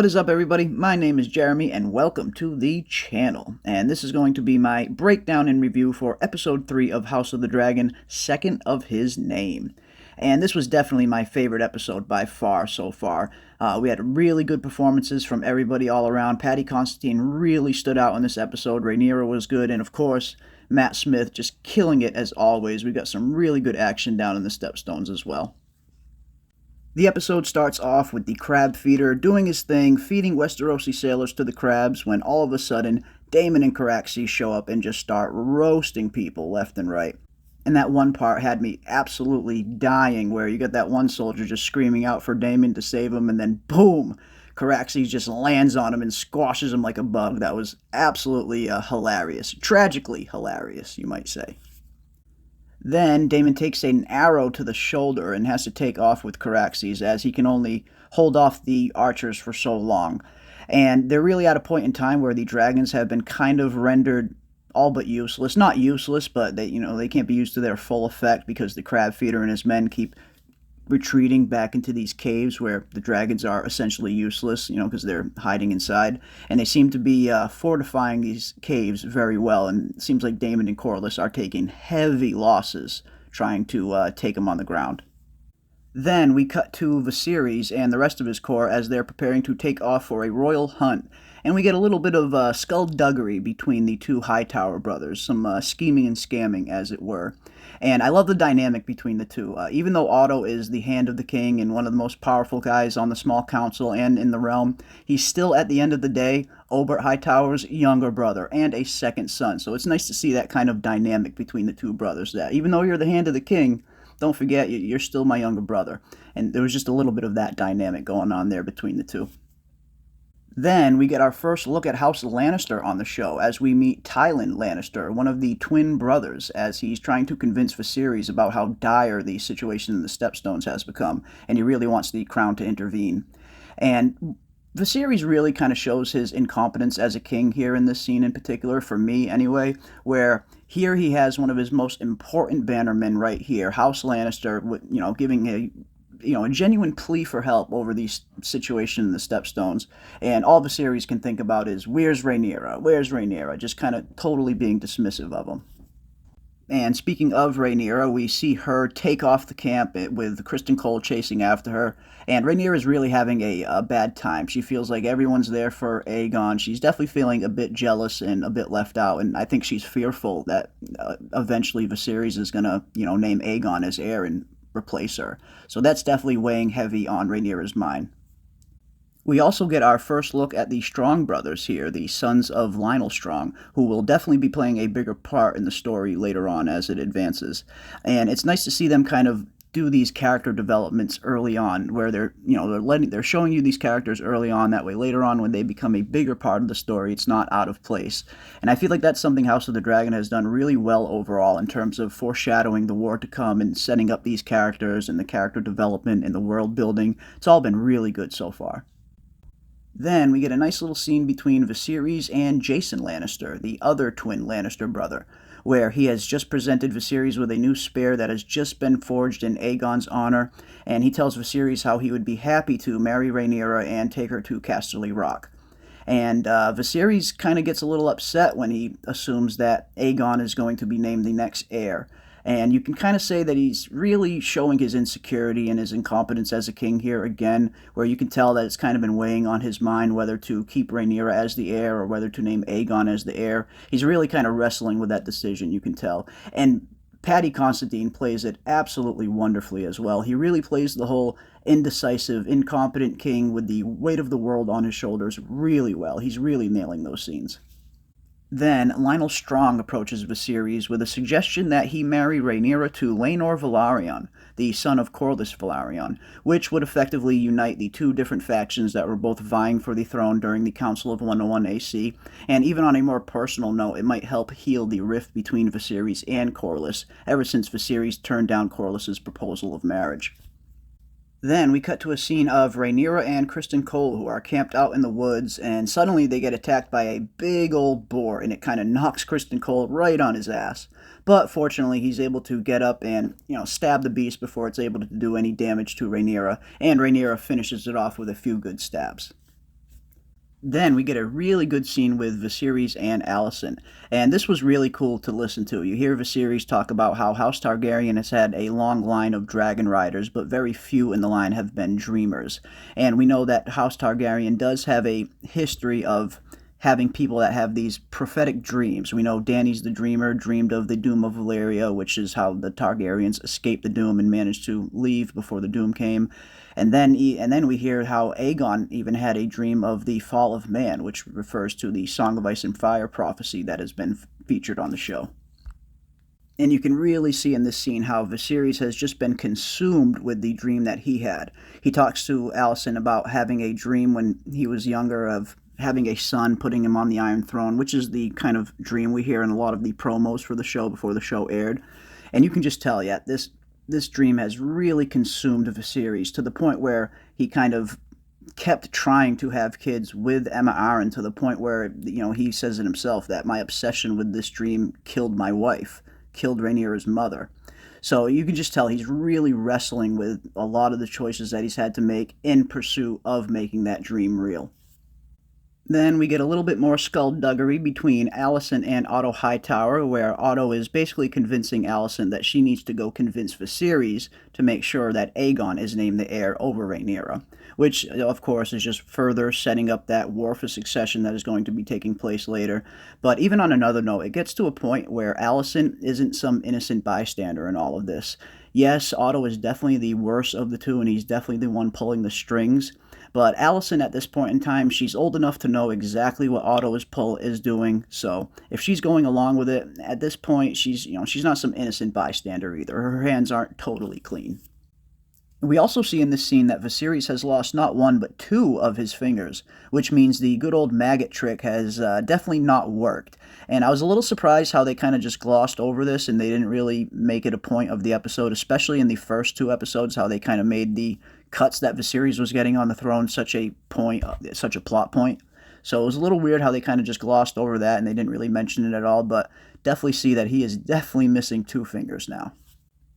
What is up, everybody? My name is Jeremy, and welcome to the channel. And this is going to be my breakdown and review for Episode 3 of House of the Dragon, Second of His Name. And this was definitely my favorite episode by far so far. We had really good performances from everybody all around. Paddy Considine really stood out in this episode. Rhaenyra was good, and of course, Matt Smith just killing it as always. We got some really good action down in the Stepstones as well. The episode starts off with the crabfeeder doing his thing, feeding Westerosi sailors to the crabs, when all of a sudden, Daemon and Caraxes show up and just start roasting people left and right. And that one part had me absolutely dying, where you got that one soldier just screaming out for Daemon to save him, and then boom! Caraxes just lands on him and squashes him like a bug. That was absolutely hilarious. Tragically hilarious, you might say. Then Daemon takes an arrow to the shoulder and has to take off with Caraxes, as he can only hold off the archers for so long. And they're really at a point in time where the dragons have been kind of rendered all but useless. Not useless, but they can't be used to their full effect because the crab feeder and his men keep retreating back into these caves where the dragons are essentially useless, because they're hiding inside. And they seem to be fortifying these caves very well, and it seems like Daemon and Corlys are taking heavy losses trying to take them on the ground. Then we cut to Viserys and the rest of his corps as they're preparing to take off for a royal hunt. And we get a little bit of skullduggery between the two Hightower brothers, some scheming and scamming, as it were. And I love the dynamic between the two. Even though Otto is the hand of the king and one of the most powerful guys on the small council and in the realm, he's still, at the end of the day, Obert Hightower's younger brother and a second son. So it's nice to see that kind of dynamic between the two brothers, that even though you're the hand of the king, don't forget, you're still my younger brother. And there was just a little bit of that dynamic going on there between the two. Then we get our first look at House Lannister on the show as we meet Tywin Lannister, one of the twin brothers, as he's trying to convince Viserys about how dire the situation in the Stepstones has become, and he really wants the crown to intervene. And Viserys really kind of shows his incompetence as a king here in this scene in particular, for me anyway, where here he has one of his most important bannermen right here, House Lannister, giving a genuine plea for help over the situation in the Stepstones, and all Viserys can think about is, where's Rhaenyra? Where's Rhaenyra? Just kind of totally being dismissive of him. And speaking of Rhaenyra, we see her take off the camp with Criston Cole chasing after her, and Rhaenyra is really having a bad time. She feels like everyone's there for Aegon. She's definitely feeling a bit jealous and a bit left out, and I think she's fearful that eventually Viserys is going to, name Aegon as heir and replace her. So that's definitely weighing heavy on Rhaenyra's mind. We also get our first look at the Strong brothers here, the sons of Lionel Strong, who will definitely be playing a bigger part in the story later on as it advances. And it's nice to see them kind of do these character developments early on, where they're showing you these characters early on, that way later on when they become a bigger part of the story, it's not out of place. And I feel like that's something House of the Dragon has done really well overall in terms of foreshadowing the war to come and setting up these characters and the character development and the world building. It's all been really good so far. Then we get a nice little scene between Viserys and Jason Lannister, the other twin Lannister brother, where he has just presented Viserys with a new spear that has just been forged in Aegon's honor, and he tells Viserys how he would be happy to marry Rhaenyra and take her to Casterly Rock. And Viserys kind of gets a little upset when he assumes that Aegon is going to be named the next heir. And you can kind of say that he's really showing his insecurity and his incompetence as a king here again, where you can tell that it's kind of been weighing on his mind whether to keep Rhaenyra as the heir or whether to name Aegon as the heir. He's really kind of wrestling with that decision, you can tell. And Paddy Considine plays it absolutely wonderfully as well. He really plays the whole indecisive, incompetent king with the weight of the world on his shoulders really well. He's really nailing those scenes. Then Lionel Strong approaches Viserys with a suggestion that he marry Rhaenyra to Laenor Velaryon, the son of Corlys Velaryon, which would effectively unite the two different factions that were both vying for the throne during the Council of 101 AC, and even on a more personal note, it might help heal the rift between Viserys and Corlys, ever since Viserys turned down Corlys' proposal of marriage. Then we cut to a scene of Rhaenyra and Criston Cole, who are camped out in the woods, and suddenly they get attacked by a big old boar, and it kind of knocks Criston Cole right on his ass. But fortunately, he's able to get up and, stab the beast before it's able to do any damage to Rhaenyra, and Rhaenyra finishes it off with a few good stabs. Then we get a really good scene with Viserys and Alicent, and this was really cool to listen to. You hear Viserys talk about how House Targaryen has had a long line of dragon riders, but very few in the line have been dreamers. And we know that House Targaryen does have a history of having people that have these prophetic dreams. We know Dany's the dreamer, dreamed of the doom of Valyria, which is how the Targaryens escaped the doom and managed to leave before the doom came. And then we hear how Aegon even had a dream of the fall of man, which refers to the Song of Ice and Fire prophecy that has been featured on the show. And you can really see in this scene how Viserys has just been consumed with the dream that he had. He talks to Alicent about having a dream when he was younger of having a son, putting him on the Iron Throne, which is the kind of dream we hear in a lot of the promos for the show before the show aired. And you can just tell, yeah, this dream has really consumed Viserys to the point where he kind of kept trying to have kids with Aemma Arryn, to the point where, he says it himself that my obsession with this dream killed my wife, killed Rhaenyra's mother. So you can just tell he's really wrestling with a lot of the choices that he's had to make in pursuit of making that dream real. Then we get a little bit more skullduggery between Alicent and Otto Hightower, where Otto is basically convincing Alicent that she needs to go convince Viserys to make sure that Aegon is named the heir over Rhaenyra, which, of course, is just further setting up that war for succession that is going to be taking place later. But even on another note, it gets to a point where Alicent isn't some innocent bystander in all of this. Yes, Otto is definitely the worst of the two, and he's definitely the one pulling the strings. But Alicent, at this point in time, she's old enough to know exactly what Otto is doing. So if she's going along with it, at this point, she's not some innocent bystander either. Her hands aren't totally clean. We also see in this scene that Viserys has lost not one but two of his fingers, which means the good old maggot trick has definitely not worked. And I was a little surprised how they kind of just glossed over this and they didn't really make it a point of the episode, especially in the first two episodes, how they kind of made the cuts that Viserys was getting on the throne such a plot point. So it was a little weird how they kind of just glossed over that and they didn't really mention it at all, but definitely see that he is definitely missing two fingers now.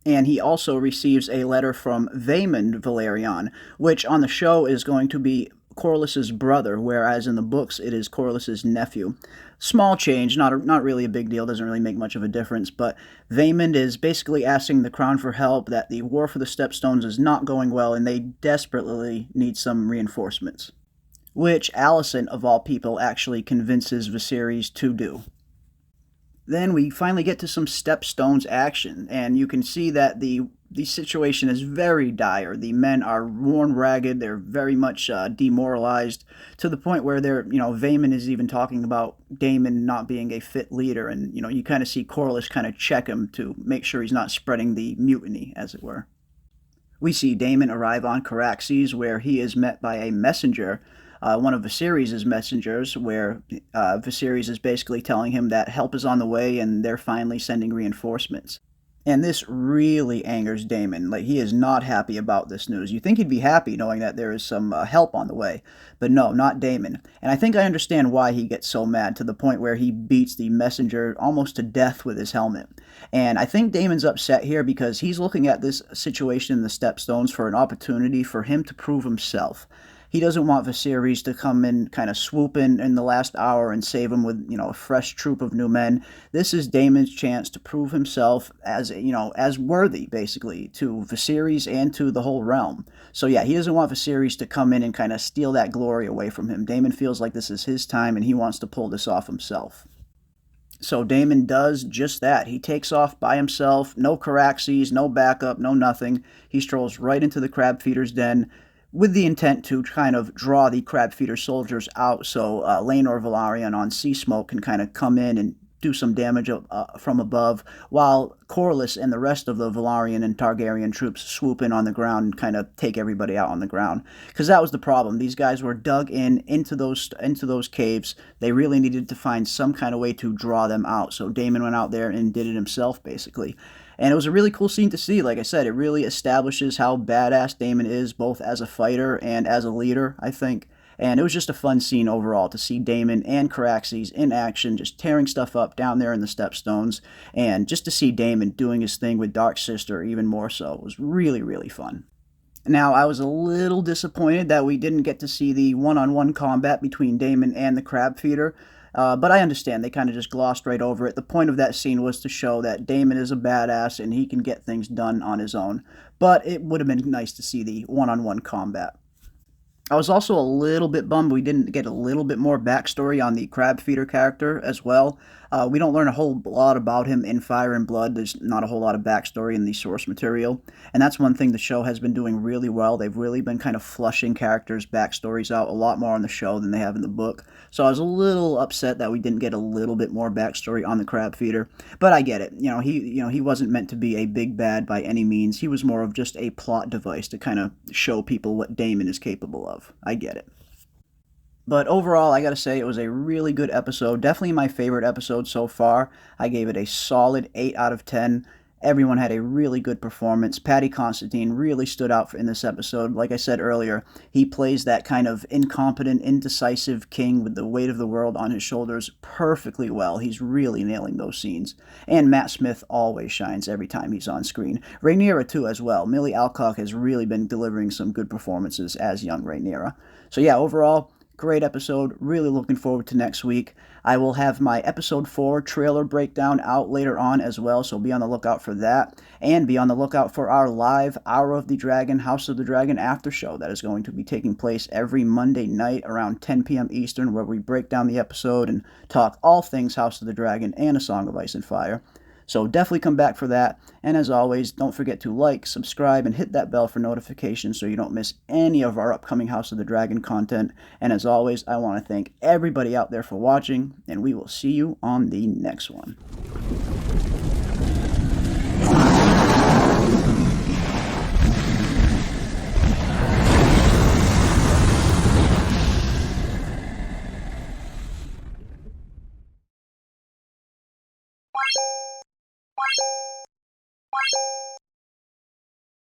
And he also receives a letter from Daemon Velaryon, which on the show is going to be Corlys's brother, whereas in the books it is Corlys's nephew. Small change, not really a big deal, doesn't really make much of a difference, but Daemon is basically asking the crown for help, that the war for the Stepstones is not going well, and they desperately need some reinforcements, which Alicent, of all people, actually convinces Viserys to do. Then we finally get to some Stepstones action, and you can see that the situation is very dire. The men are worn ragged, they're very much demoralized, to the point where Daemon is even talking about Daemon not being a fit leader, and you kind of see Corlys kind of check him to make sure he's not spreading the mutiny, as it were. We see Daemon arrive on Caraxes, where he is met by a messenger, one of Viserys' messengers, where Viserys is basically telling him that help is on the way and they're finally sending reinforcements. And this really angers Daemon. Like, he is not happy about this news. You think he'd be happy knowing that there is some help on the way, but no, not Daemon. And I think I understand why he gets so mad, to the point where he beats the messenger almost to death with his helmet. And I think Daemon's upset here because he's looking at this situation in the Stepstones for an opportunity for him to prove himself. He doesn't want Viserys to come in, kind of swoop in the last hour and save him with, a fresh troop of new men. This is Daemon's chance to prove himself as, as worthy, basically, to Viserys and to the whole realm. So yeah, he doesn't want Viserys to come in and kind of steal that glory away from him. Daemon feels like this is his time and he wants to pull this off himself. So Daemon does just that. He takes off by himself, no Caraxes, no backup, no nothing. He strolls right into the crabfeeder's den, with the intent to kind of draw the crabfeeder soldiers out, so laenor Velaryon on Seasmoke can kind of come in and do some damage from above, while Corlys and the rest of the Velaryon and Targaryen troops swoop in on the ground and kind of take everybody out on the ground. Because that was the problem. These guys were dug into those caves. They really needed to find some kind of way to draw them out. So Daemon went out there and did it himself, basically. And it was a really cool scene to see. Like I said, it really establishes how badass Daemon is, both as a fighter and as a leader, I think. And it was just a fun scene overall to see Daemon and Caraxes in action, just tearing stuff up down there in the Stepstones. And just to see Daemon doing his thing with Dark Sister even more so was really, really fun. Now, I was a little disappointed that we didn't get to see the one-on-one combat between Daemon and the crabfeeder, but I understand they kind of just glossed right over it. The point of that scene was to show that Daemon is a badass and he can get things done on his own, but it would have been nice to see the one-on-one combat. I was also a little bit bummed we didn't get a little bit more backstory on the crab feeder character as well. We don't learn a whole lot about him in Fire and Blood. There's not a whole lot of backstory in the source material, and that's one thing the show has been doing really well. They've really been kind of flushing characters' backstories out a lot more on the show than they have in the book. So I was a little upset that we didn't get a little bit more backstory on the crab feeder, but I get it. He wasn't meant to be a big bad by any means. He was more of just a plot device to kind of show people what Daemon is capable of. I get it. But overall, I gotta say, it was a really good episode. Definitely my favorite episode so far. I gave it a solid 8 out of 10. Everyone had a really good performance. Paddy Considine really stood out in this episode. Like I said earlier, he plays that kind of incompetent, indecisive king with the weight of the world on his shoulders perfectly well. He's really nailing those scenes. And Matt Smith always shines every time he's on screen. Rhaenyra, too, as well. Millie Alcock has really been delivering some good performances as young Rhaenyra. So yeah, overall, great episode. Really looking forward to next week. I will have my episode 4 trailer breakdown out later on as well, so be on the lookout for that. And be on the lookout for our live Hour of the Dragon, House of the Dragon after show that is going to be taking place every Monday night around 10 p.m. Eastern, where we break down the episode and talk all things House of the Dragon and A Song of Ice and Fire. So definitely come back for that. And as always, don't forget to like, subscribe, and hit that bell for notifications so you don't miss any of our upcoming House of the Dragon content. And as always, I want to thank everybody out there for watching, and we will see you on the next one.